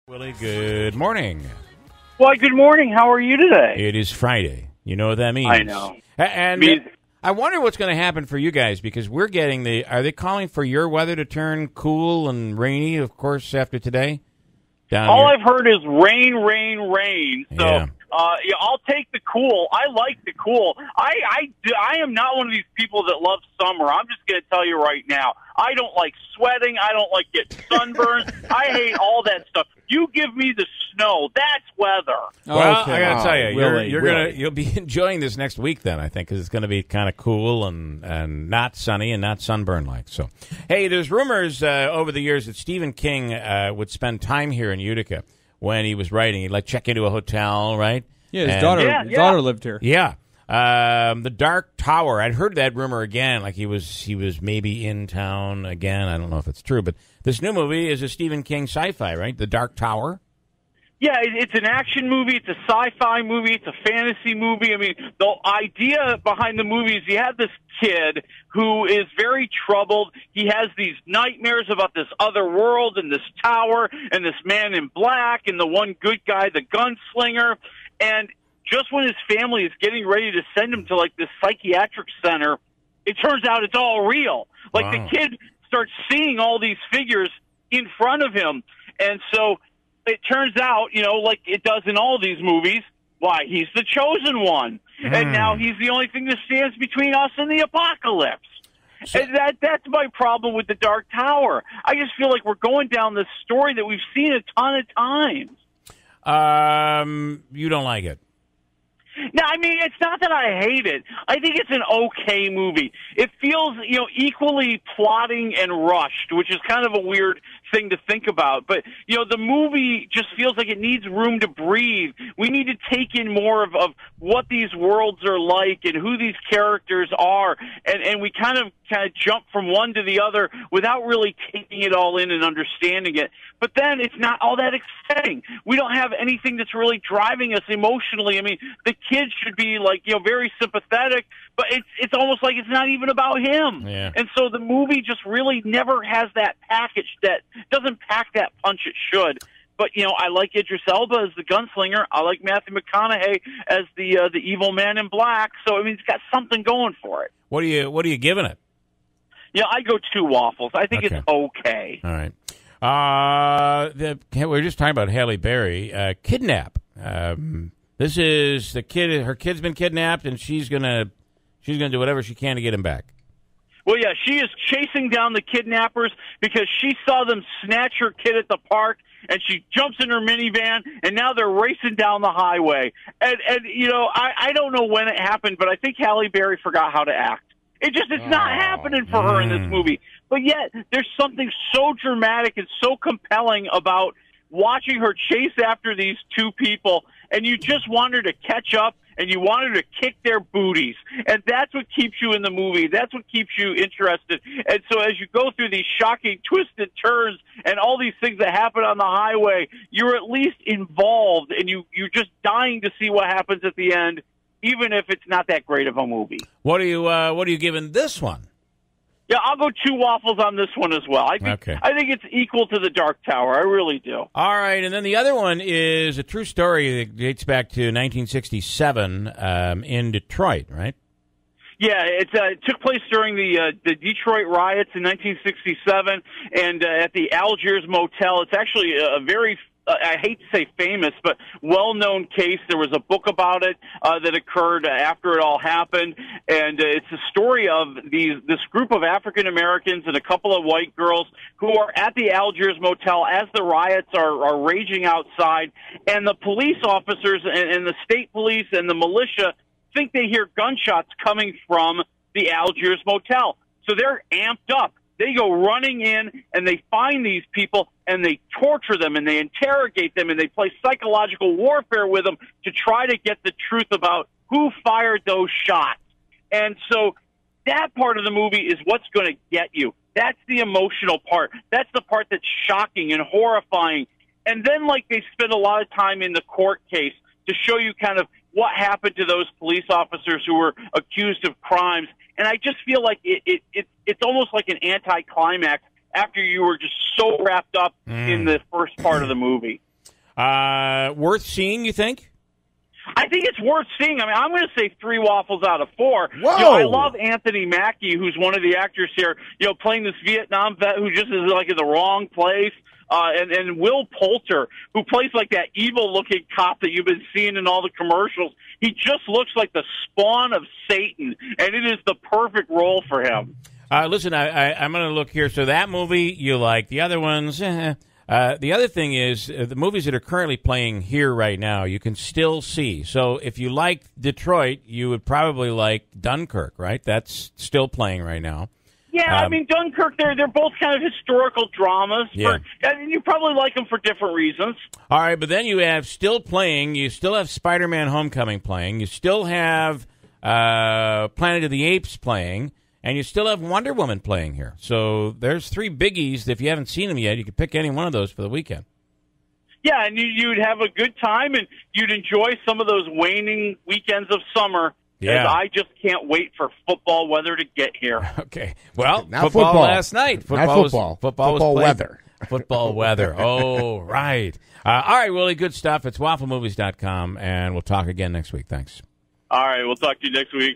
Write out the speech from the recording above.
Willie, good morning. Why, good morning. How are you today? It is Friday. You know what that means. I know. And I wonder what's going to happen for you guys, because we're getting are they calling for your weather to turn cool and rainy, of course, after today? All I've heard is rain, rain, rain. So Yeah. I'll take the cool. I like the cool. I am not one of these people that love summer. I'm just going to tell you right now. I don't like sweating. I don't like getting sunburned. I hate all that stuff. You give me the snow. That's weather. Well, Okay. I got to tell you, Willie. you'll be enjoying this next week then, I think, because it's going to be kind of cool and not sunny and not sunburn-like. So, hey, there's rumors over the years that Stephen King would spend time here in Utica when he was writing. He'd check into a hotel, right? Yeah, his daughter lived here. Yeah. The Dark Tower. I'd heard that rumor again, like he was maybe in town again. I don't know if it's true, but this new movie is a Stephen King sci-fi, right? The Dark Tower. Yeah, it's an action movie. It's a sci-fi movie. It's a fantasy movie. I mean, the idea behind the movie is you have this kid who is very troubled. He has these nightmares about this other world and this tower and this man in black and the one good guy, the gunslinger. And just when his family is getting ready to send him to this psychiatric center, it turns out it's all real. Wow. The kid starts seeing all these figures in front of him. And so it turns out, like it does in all these movies, why, he's the chosen one. And now he's the only thing that stands between us and the apocalypse. So, And that's my problem with the Dark Tower. I just feel like we're going down this story that we've seen a ton of times. you don't like it? No, I mean, it's not that I hate it. I think it's an okay movie. It feels, equally plotting and rushed, which is kind of a weird thing to think about. But, the movie just feels like it needs room to breathe. We need to take in more of what these worlds are like and who these characters are. And we kind of jump from one to the other without really taking it all in and understanding it. But then it's not all that exciting. We don't have anything that's really driving us emotionally. I mean, the kids should be very sympathetic, but it's almost like it's not even about him. Yeah. And so the movie just really never has that package that doesn't pack that punch it should. But I like Idris Elba as the gunslinger. I like Matthew McConaughey as the evil man in black. So I mean, it's got something going for it. What are you giving it? Yeah, I go 2 waffles. I think it's okay. All right. We were just talking about Halle Berry. Kidnap. This is the kid. Her kid's been kidnapped, and she's gonna do whatever she can to get him back. Well, yeah, she is chasing down the kidnappers because she saw them snatch her kid at the park, and she jumps in her minivan, and now they're racing down the highway. And I don't know when it happened, but I think Halle Berry forgot how to act. It's not happening for her in this movie. But yet, there's something so dramatic and so compelling about watching her chase after these 2 people, and you just want her to catch up, and you want her to kick their booties. And that's what keeps you in the movie. That's what keeps you interested. And so as you go through these shocking twisted turns and all these things that happen on the highway, you're at least involved, and you're just dying to see what happens at the end, even if it's not that great of a movie. What are you giving this one? Yeah, I'll go 2 waffles on this one as well. I think it's equal to the Dark Tower. I really do. All right, and then the other one is a true story that dates back to 1967 in Detroit, right? Yeah, it took place during the Detroit riots in 1967, and at the Algiers Motel. It's actually a very I hate to say famous, but well-known case. There was a book about it that occurred after it all happened, and it's a story of this group of African Americans and a couple of white girls who are at the Algiers Motel as the riots are raging outside, and the police officers and the state police and the militia think they hear gunshots coming from the Algiers Motel. So they're amped up. They go running in, and they find these people, and they torture them, and they interrogate them, and they play psychological warfare with them to try to get the truth about who fired those shots. And so that part of the movie is what's going to get you. That's the emotional part. That's the part that's shocking and horrifying. And then, they spend a lot of time in the court case to show you kind of what happened to those police officers who were accused of crimes. And I just feel like it's almost like an anticlimax after you were just so wrapped up in the first part of the movie. Worth seeing, you think? I think it's worth seeing. I mean, I'm going to say 3 Waffles out of 4. Whoa. I love Anthony Mackie, who's one of the actors here, playing this Vietnam vet who just is like in the wrong place. And Will Poulter, who plays like that evil-looking cop that you've been seeing in all the commercials. He just looks like the spawn of Satan, and it is the perfect role for him. Listen, I'm going to look here. So that movie you like. The other ones, The other thing is the movies that are currently playing here right now, you can still see. So if you like Detroit, you would probably like Dunkirk, right? That's still playing right now. Yeah, I mean, Dunkirk, they're both kind of historical dramas. Yeah. And you probably like them for different reasons. All right, but then you have still playing. You still have Spider-Man Homecoming playing. You still have Planet of the Apes playing. And you still have Wonder Woman playing here. So there's 3 biggies that if you haven't seen them yet, you could pick any one of those for the weekend. Yeah, and you'd have a good time, and you'd enjoy some of those waning weekends of summer. Yeah. As I just can't wait for football weather to get here. Okay. Well, Not football football last night. Not football. Football was weather. Football weather. Oh, right. All right, Willie, good stuff. It's wafflemovies.com, and we'll talk again next week. Thanks. All right, we'll talk to you next week.